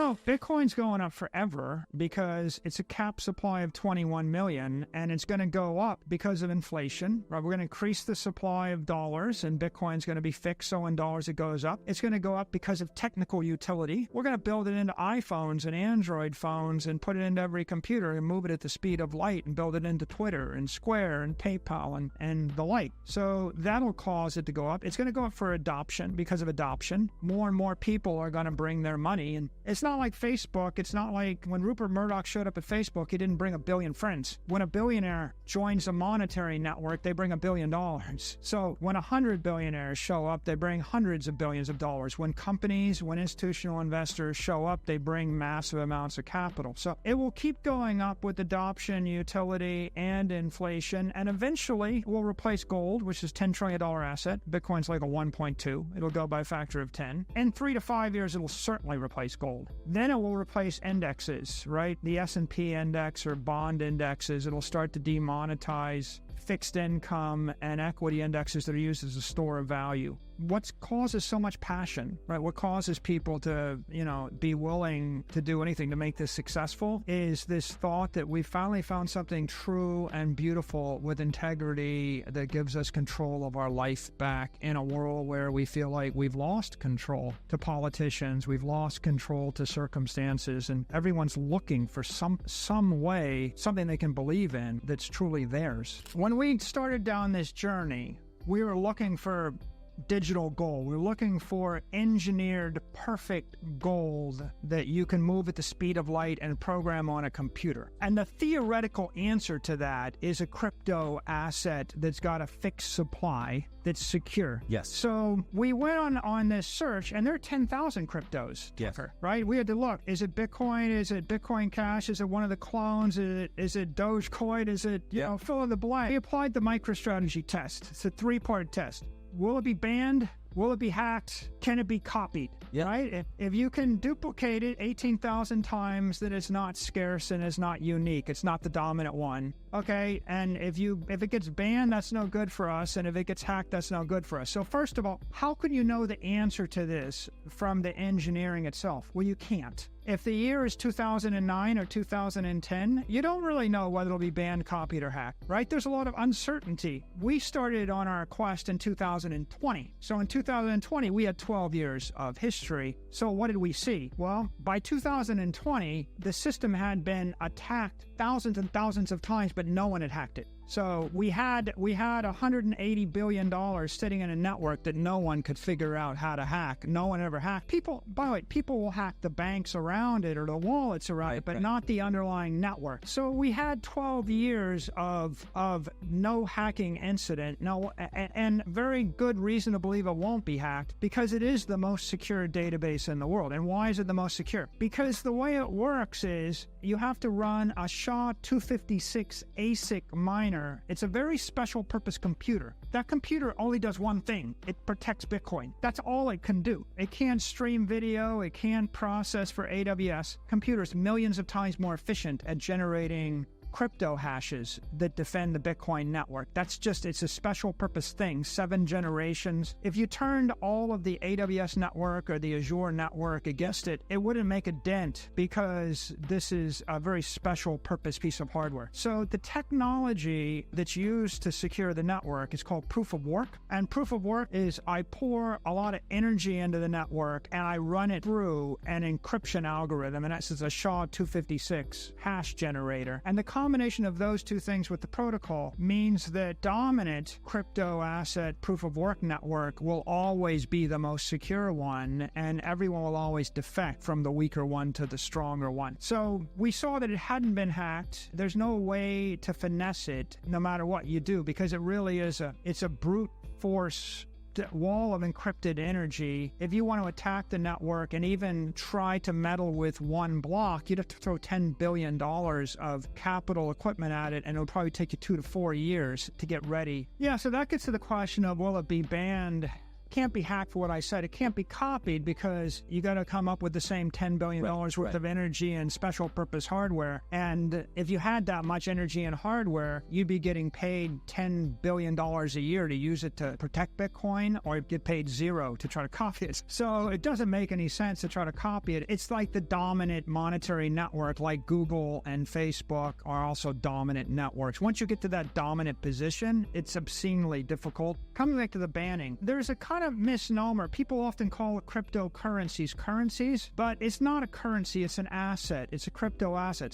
Well, Bitcoin's going up forever because it's a cap supply of 21 million, and it's going to go up because of inflation. Right? We're going to increase the supply of dollars, and Bitcoin's going to be fixed, so in dollars it goes up. It's going to go up because of technical utility. We're going to build it into iPhones and Android phones and put it into every computer and move it at the speed of light and build it into Twitter and Square and PayPal and the like. So that'll cause it to go up. It's going to go up for adoption because of adoption. More and more people are going to bring their money. And it's not like Facebook. It's not like when Rupert Murdoch showed up at Facebook, he didn't bring a billion friends. When a billionaire joins a monetary network, they bring $1 billion. So when 100 billionaires show up, they bring hundreds of billions of dollars. When companies, when institutional investors show up, they bring massive amounts of capital. So it will keep going up with adoption, utility, and inflation. And eventually we'll replace gold, which is $10 trillion asset. Bitcoin's like a 1.2. It'll go by a factor of 10. In 3 to 5 years, it'll certainly replace gold. Then it will replace indexes, right? The S&P index or bond indexes. It'll start to demonetize fixed income and equity indexes that are used as a store of value. What causes so much passion, right? What causes people to, be willing to do anything to make this successful is this thought that we finally found something true and beautiful with integrity that gives us control of our life back in a world where we feel like we've lost control to politicians, we've lost control to circumstances, and everyone's looking for some way, something they can believe in that's truly theirs. When we started down this journey, we were looking for digital gold. We're looking for engineered, perfect gold that you can move at the speed of light and program on a computer. And the theoretical answer to that is a crypto asset that's got a fixed supply that's secure. Yes. So we went on this search, and there are 10,000 cryptos. Yes. Right? We had to look. Is it Bitcoin? Is it Bitcoin Cash? Is it one of the clones? Is it Dogecoin? Is it, fill in the blank? We applied the MicroStrategy test. It's a 3-part test. Will it be banned? Will it be hacked? Can it be copied? Yeah. Right? If you can duplicate it 18,000 times, then it's not scarce and it's not unique. It's not the dominant one. Okay? And if it gets banned, that's no good for us. And if it gets hacked, that's no good for us. So first of all, how can you know the answer to this from the engineering itself? Well, you can't. If the year is 2009 or 2010, you don't really know whether it'll be banned, copied, or hacked, right? There's a lot of uncertainty. We started on our quest in 2020. So in 2020, we had 12 years of history. So what did we see? Well, by 2020, the system had been attacked thousands and thousands of times, but no one had hacked it. So we had $180 billion sitting in a network that no one could figure out how to hack. No one ever hacked. People will hack the banks around it or the wallets around it, but not the underlying network. So we had 12 years of no hacking incident. No, and very good reason to believe it won't be hacked because it is the most secure database in the world. And why is it the most secure? Because the way it works is you have to run a SHA-256 ASIC miner. It's a very special purpose computer. That computer only does one thing. It protects Bitcoin. That's all it can do. It can't stream video. It can't process for AWS. Computers millions of times more efficient at generating crypto hashes that defend the Bitcoin network. It's a special purpose thing, 7 generations. If you turned all of the AWS network or the Azure network against it, it wouldn't make a dent because this is a very special purpose piece of hardware. So the technology that's used to secure the network is called proof of work. And proof of work is I pour a lot of energy into the network and I run it through an encryption algorithm, and that's a SHA-256 hash generator. And the combination of those two things with the protocol means that dominant crypto asset proof of work network will always be the most secure one, and everyone will always defect from the weaker one to the stronger one. So we saw that it hadn't been hacked. There's no way to finesse it no matter what you do because it really is it's a brute force wall of encrypted energy. If you want to attack the network and even try to meddle with one block, you'd have to throw $10 billion of capital equipment at it, and it'll probably take you 2 to 4 years to get ready. Yeah, so that gets to the question of will it be banned can't be hacked for what I said. It can't be copied because you got to come up with the same $10 billion worth of energy and special purpose hardware. And if you had that much energy and hardware, you'd be getting paid $10 billion a year to use it to protect Bitcoin, or you'd get paid zero to try to copy it. So it doesn't make any sense to try to copy it. It's like the dominant monetary network, like Google and Facebook are also dominant networks. Once you get to that dominant position, it's obscenely difficult. Coming back to the banning, there's a kind of misnomer. People often call cryptocurrencies currencies, but it's not a currency, it's an asset. It's a crypto asset.